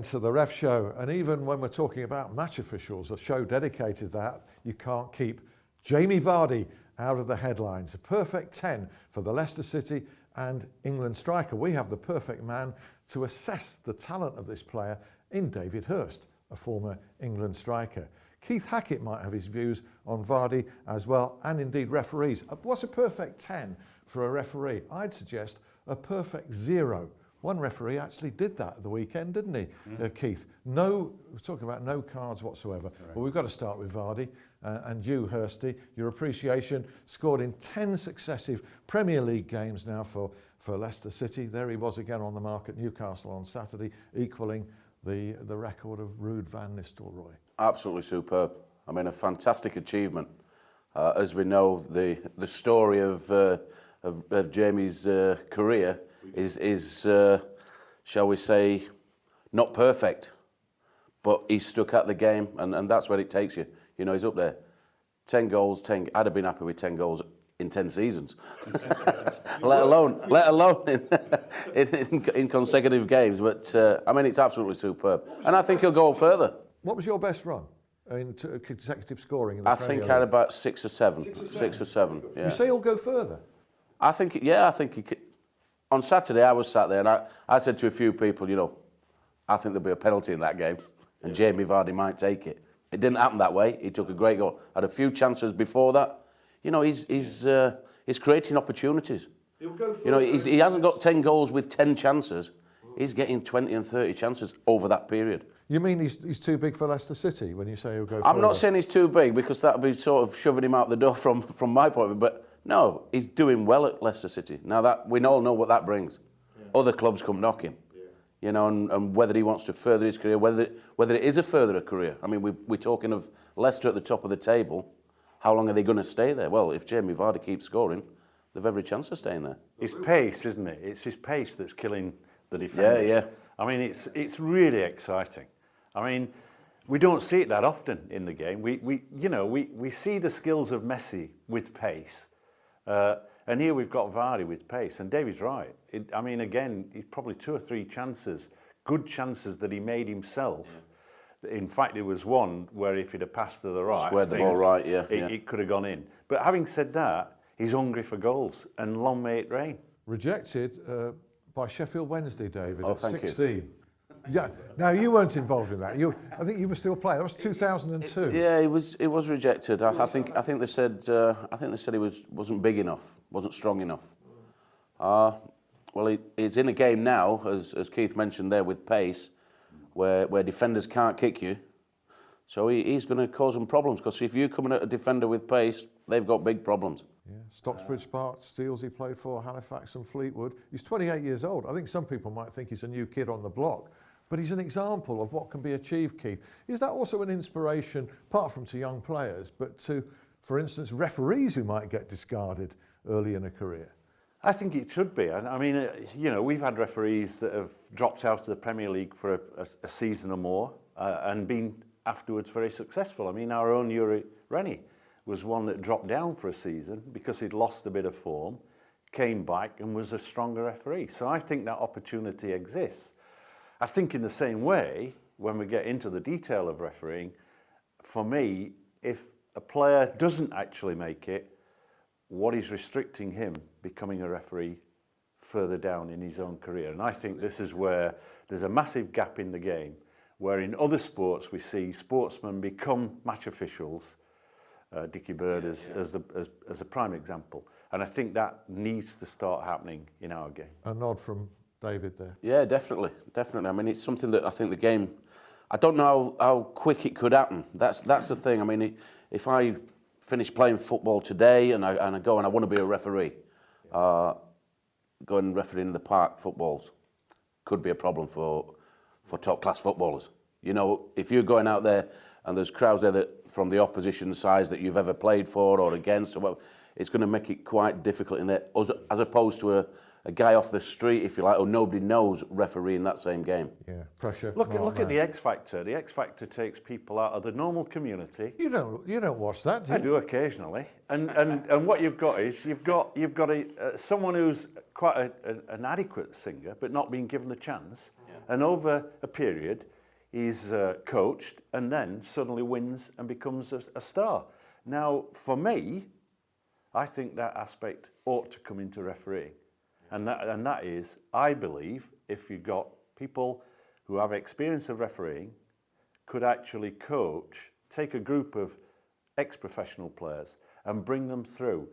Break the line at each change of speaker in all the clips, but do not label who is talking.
then to the ref show, and even when we're talking about match officials, a show dedicated to that, you can't keep Jamie Vardy out of the headlines. A perfect 10 for the Leicester City and England striker. We have the perfect man to assess the talent of this player in David Hirst, a former England striker. Keith Hackett might have his views on Vardy as well, and indeed referees. What's a perfect 10 for a referee? I'd suggest a perfect 0. One referee actually did that at the weekend, didn't he, Keith? We're talking about no cards whatsoever. Right. But we've got to start with Vardy. And you, Hirsty, your appreciation, scored in 10 successive Premier League games now for Leicester City. There he was again on the mark at Newcastle on Saturday, equalling the record of Ruud van Nistelrooy.
Absolutely superb. I mean, a fantastic achievement. As we know, the story of Jamie's career is shall we say, not perfect, but he's stuck at the game, and that's where it takes you. You know, he's up there. 10 goals, I'd have been happy with 10 goals in 10 seasons, let alone in consecutive games. But I mean, it's absolutely superb, and I think he'll go further.
What was your best run in consecutive scoring in the Premier
think
League?
I had about 6 or 7. 6 or 7. Yeah.
You say he'll go further?
I think he could. On Saturday, I was sat there, and I said to a few people, you know, I think there'll be a penalty in that game, and Jamie Vardy might take it. It didn't happen that way. He took a great goal. Had a few chances before that. You know, he's creating opportunities. He'll go for, you know, he hasn't got 10 goals with 10 chances. He's getting 20 and 30 chances over that period.
You mean he's too big for Leicester City when you say he'll go further?
I'm not saying he's too big, because that would be sort of shoving him out the door from my point of view. But no, he's doing well at Leicester City. Now, that we all know what that brings. Yeah. Other clubs come knocking. You know, and whether he wants to further his career, whether it is a further career. I mean, we're talking of Leicester at the top of the table. How long are they going to stay there? Well, if Jamie Vardy keeps scoring, they've every chance of staying there.
It's pace, isn't it? It's his pace that's killing the defenders.
Yeah.
I mean, it's really exciting. I mean, we don't see it that often in the game. We see the skills of Messi with pace. And here we've got Vardy with pace, and David's right. I mean, again, he's probably 2 or 3 chances, good chances that he made himself. Yeah. In fact, there was one where if he'd have passed to the right,
squared the ball right,
it could have gone in. But having said that, he's hungry for goals, and long may it rain.
Rejected by Sheffield Wednesday, David,
at
thank
16.
You. Yeah. Now you weren't involved in that. I think you were still playing. That was 2002.
Yeah, it was rejected. I think they said he wasn't big enough, wasn't strong enough. Well, he's in a game now, as Keith mentioned there, with pace, where defenders can't kick you. So he's going to cause them problems, because if you're coming at a defender with pace, they've got big problems.
Yeah, Stocksbridge Park, Steels he played for, Halifax and Fleetwood. He's 28 years old. I think some people might think he's a new kid on the block, but he's an example of what can be achieved, Keith. Is that also an inspiration, apart from to young players, but to, for instance, referees who might get discarded early in a career?
I think it should be. I mean, you know, we've had referees that have dropped out of the Premier League for a season or more and been afterwards very successful. I mean, our own Yuri Rennie was one that dropped down for a season because he'd lost a bit of form, came back and was a stronger referee. So I think that opportunity exists. I think in the same way, when we get into the detail of refereeing, for me, if a player doesn't actually make it, what is restricting him becoming a referee further down in his own career? And I think this is where there's a massive gap in the game, where in other sports we see sportsmen become match officials, Dickie Bird as a prime example. And I think that needs to start happening in our game.
A nod from David there.
Yeah, definitely. I mean, it's something that I think the game, I don't know how quick it could happen. That's the thing. I mean, if I finish playing football today and I go and I want to be a referee, go and referee in the park footballs could be a problem for top class footballers. You know, if you're going out there and there's crowds there that from the opposition sides that you've ever played for or against, it's going to make it quite difficult in there, as opposed to a guy off the street, if you like, or nobody knows refereeing that same game.
Yeah, pressure.
Look at the X Factor. The X Factor takes people out of the normal community.
You don't watch that, do you?
I do occasionally. And what you've got is you've got someone who's quite an adequate singer, but not being given the chance. Yeah. And over a period, he's coached and then suddenly wins and becomes a star. Now, for me, I think that aspect ought to come into refereeing. And that is, I believe, if you've got people who have experience of refereeing, could actually coach, take a group of ex-professional players and bring them through.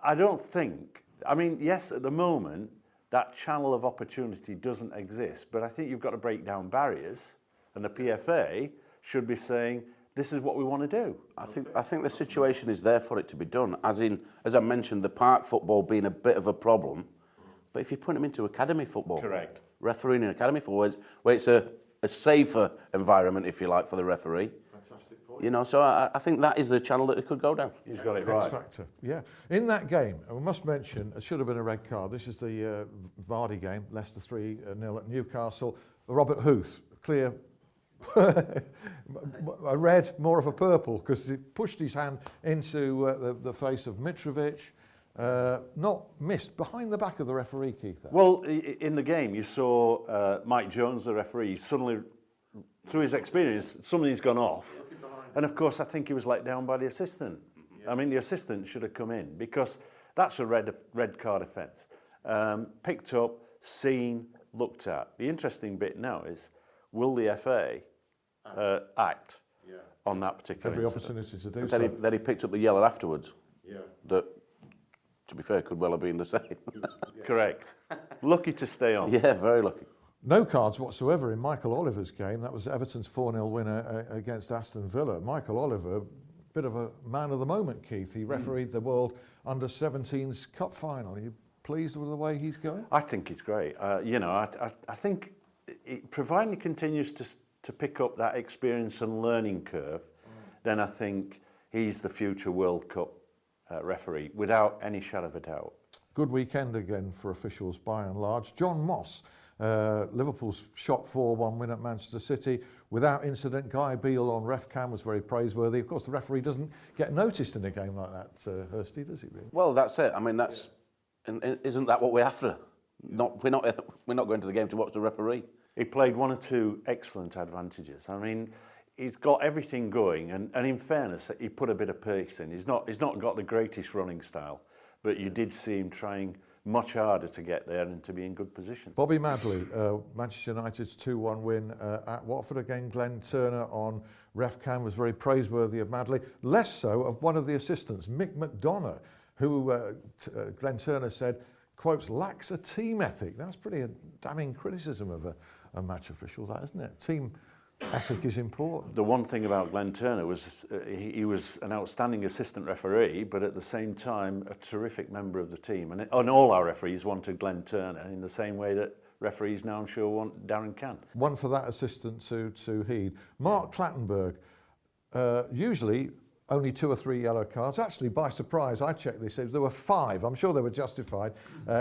I don't think, I mean, yes, at the moment, that channel of opportunity doesn't exist, but I think you've got to break down barriers, and the PFA should be saying, this is what we want to do.
I think the situation is there for it to be done, as I mentioned, the park football being a bit of a problem, but if you put them into academy football,
Correct.
refereeing in academy football, where it's a safer environment, if you like, for the referee.
Fantastic point.
You know, so I think that is the channel that it could go down.
He's got it
X
right.
factor, yeah. In that game, we must mention, it should have been a red card. This is the Vardy game, Leicester 3-0 at Newcastle. Robert Huth, clear, a red, more of a purple, because he pushed his hand into the face of Mitrovic. Not missed, behind the back of the referee, Keith.
Well, in the game, you saw Mike Jones, the referee, suddenly, through his experience, something's gone off. And of course, I think he was let down by the assistant. I mean, the assistant should have come in, because that's a red card offence. Picked up, seen, looked at. The interesting bit now is, will the FA act on that particular
Every
incident?
opportunity to do
Then,
so.
then he picked up the yellow afterwards.
Yeah.
That, to be fair, could well have been the same.
Correct. Lucky to stay on.
Yeah, very lucky.
No cards whatsoever in Michael Oliver's game. That was Everton's 4-0 winner against Aston Villa. Michael Oliver, bit of a man of the moment, Keith. He refereed the World Under-17s Cup final. Are you pleased with the way he's going?
I think it's great. You know, I think providing he continues to pick up that experience and learning curve, then I think he's the future World Cup referee, without any shadow of a doubt.
Good weekend again for officials by and large. John Moss, Liverpool's shot 4-1 win at Manchester City without incident. Guy Beale on ref cam was very praiseworthy. Of course, the referee doesn't get noticed in a game like that, Hirsty, does he really?
Well, that's it. I mean, that's isn't that what we're after? We're not going to the game to watch the referee.
He played one or two excellent advantages. I mean, he's got everything going, and in fairness, he put a bit of pace in. He's not got the greatest running style, but you did see him trying much harder to get there and to be in good position.
Bobby Madley, Manchester United's 2-1 win at Watford again. Glenn Turner on ref cam was very praiseworthy of Madley. Less so of one of the assistants, Mick McDonough, who Glenn Turner said, quotes, lacks a team ethic. That's pretty damning criticism of a match official, that, isn't it? Team ethic is important.
The one thing about Glenn Turner was he was an outstanding assistant referee, but at the same time a terrific member of the team. And all our referees wanted Glenn Turner in the same way that referees now, I'm sure, want Darren Cant.
One for that assistant to heed. Mark Clattenburg, usually only 2 or 3 yellow cards. Actually, by surprise, I checked this, there were 5. I'm sure they were justified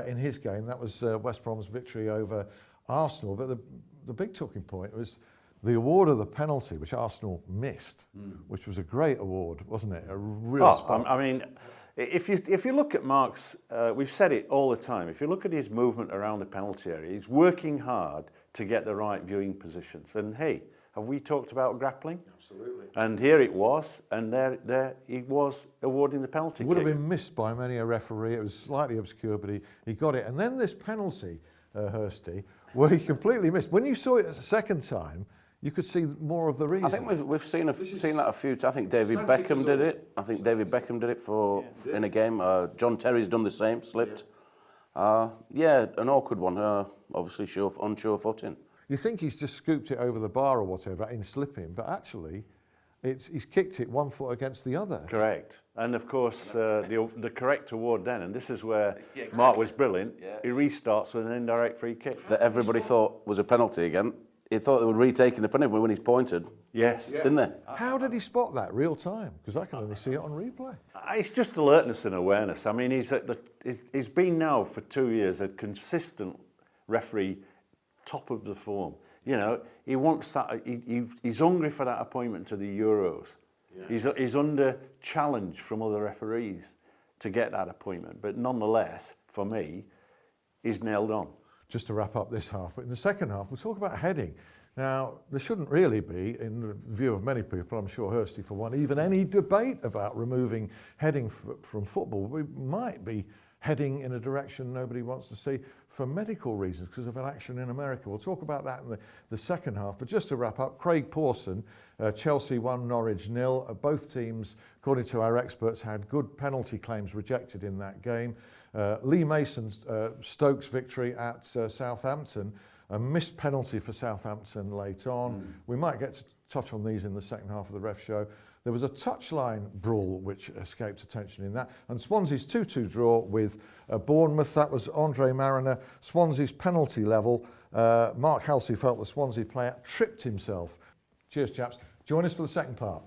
in his game. That was West Brom's victory over Arsenal. But the big talking point was the award of the penalty, which Arsenal missed, which was a great award, wasn't it? A real spot.
I mean, if you look at Mark's, we've said it all the time, if you look at his movement around the penalty area, he's working hard to get the right viewing positions. And hey, have we talked about grappling?
Absolutely.
And here it was, and there he was awarding the penalty
It would
kick.
have been missed by many a referee. It was slightly obscure, but he got it. And then this penalty, Hirsty, where he completely missed. When you saw it a second time, you could see more of the reason.
I think we've seen that a few times. I think David Beckham did it. I think David Beckham did it in a game. John Terry's done the same, slipped. Yeah, an awkward one. Obviously, on sure footing.
You think he's just scooped it over the bar or whatever in slipping, but actually, he's kicked it 1 foot against the other.
Correct. And of course, the correct award then, and this is where Mark was brilliant, he restarts with an indirect free kick.
That everybody thought was a penalty again. He thought they were retaking the penalty when he's pointed.
Yes.
Didn't they?
How did he spot that real time? Because I can only see it on replay.
It's just alertness and awareness. I mean, he's been now for 2 years a consistent referee, top of the form. You know, he wants that. He's hungry for that appointment to the Euros. Yeah. He's under challenge from other referees to get that appointment. But nonetheless, for me, he's nailed on.
just to wrap up this half. But in the second half, we'll talk about heading. Now, there shouldn't really be, in the view of many people, I'm sure Hirsty for one, even any debate about removing heading from football. We might be heading in a direction nobody wants to see for medical reasons because of an action in America. We'll talk about that in the second half. But just to wrap up, Craig Pawson, Chelsea 1, Norwich 0. Both teams, according to our experts, had good penalty claims rejected in that game. Lee Mason's Stokes victory at Southampton, a missed penalty for Southampton late on. We might get to touch on these in the second half of the ref show. There was a touchline brawl which escaped attention in that. And Swansea's 2-2 draw with Bournemouth. That was Andre Mariner. Swansea's penalty level. Mark Halsey felt the Swansea player tripped himself. Cheers, chaps. Join us for the second part.